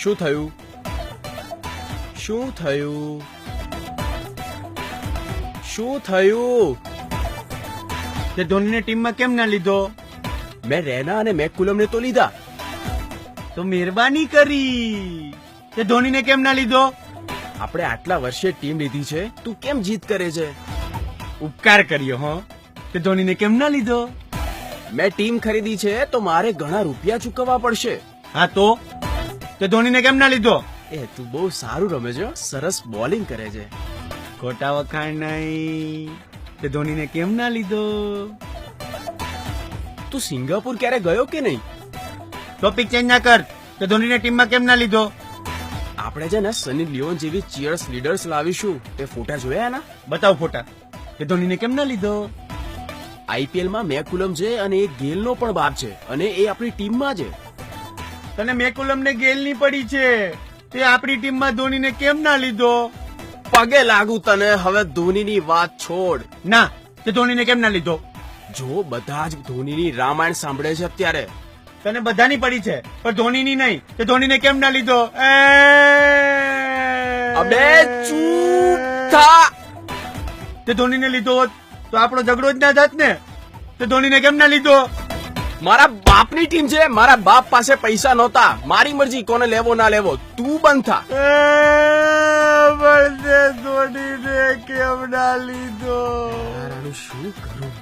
શું થયું? શું થયું? શું થયું? તે ધોનીને ટીમમાં કેમ ના લીધો? મેં રૈના અને મેકકુલમને તો લીધા. તો મહેરબાની કરી. તે ધોનીને કેમ ના લીધો? આપણે આટલા વર્ષે ટીમ લીધી છે, તું કેમ જીત કરે છે? ઉપકાર કર્યો હો. તે ધોનીને કેમ ના લીધો? મેં ટીમ ખરીદી છે તો મારે ઘણા રૂપિયા ચૂકવવા પડશે. હા તો તે ધોનીને કેમ ના લીધો? એ તું બહુ સારું રમે છે, સરસ બોલિંગ કરે છે. ખોટા વખાણ નહીં. તે ધોનીને કેમ ના લીધો? તું સિંગાપુર ક્યારે ગયો કે નહીં? ટોપિક ચેન્જ ના કર. તે ધોનીને ટીમમાં કેમ ના લીધો? આપણે છે ને સની લિયોન જેવી ચીયર્સ લીડર્સ લાવીશું. તે ફોટા જોયા એના? બતાવ ફોટા. તે ધોનીને કેમ ના લીધો? આઈપીએલ માં મેકુલમ છે અને એ ગેલનો પણ બાપ છે અને એ આપણી ટીમમાં છે. તને મેકુલમ ને ગેલ ની પડી છે, તે આપણી ટીમમાં ધોનીને કેમ ના લીધો? પગે લાગુ તને, હવે ધોનીની વાત છોડ. ના, તે ધોનીને કેમ ના લીધો? જો બધા જ ધોનીની રામાયણ સાંભળે છે અત્યારે. તને બધાની પડી છે પણ ધોનીની નહીં. તે ધોનીને કેમ ના લીધો? અબે ચૂપ થા. તે ધોનીને લીધો હોત તો આપણો ઝઘડો જ ના થાત ને. તે ધોનીને કેમ ના લીધો? મારા બાપની ટીમ છે, મારા બાપ પાસે પૈસા નહોતા. મારી મરજી કોને લેવો ના લેવો. તું બંધ થા. પણ તે ધોનીને કેમ ના લીધો? શું કરું?